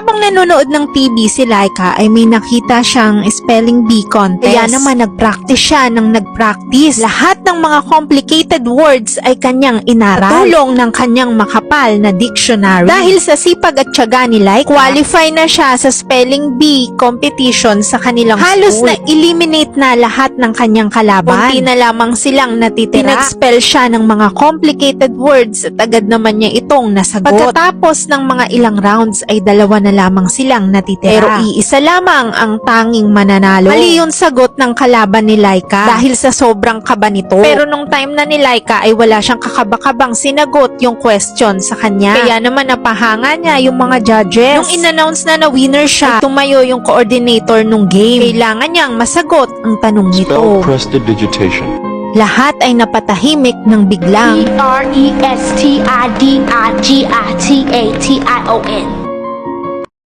Habang nanonood ng TV si Laika ay may nakita siyang spelling bee contest. Kaya naman nag-practice siya ng nag-practice. Lahat ng mga complicated words ay kanyang inaral. Tulong ng kanyang makapal na dictionary. Dahil sa sipag at tiyaga ni Laika, qualify na siya sa spelling bee competition sa kanilang halos school. Na-eliminate na lahat ng kanyang kalaban. Kunti na lamang silang natitira. Pinag-spell siya ng mga complicated words at agad naman niya itong nasagot. Pagkatapos ng mga ilang rounds ay dalawa na lamang silang natitira. Pero iisa lamang ang tanging mananalo. Mali yung sagot ng kalaban ni Laika dahil sa sobrang kaba nito. Pero nung time na ni Laika ay wala siyang kakabakabang sinagot yung question sa kanya. Kaya naman napahanga niya yung mga judges. Nung in-announce na winner siya, tumayo yung coordinator nung game. Kailangan niyang masagot ang tanong nito. Spell prestidigitation. Lahat ay napatahimik ng biglang Prestidigitation.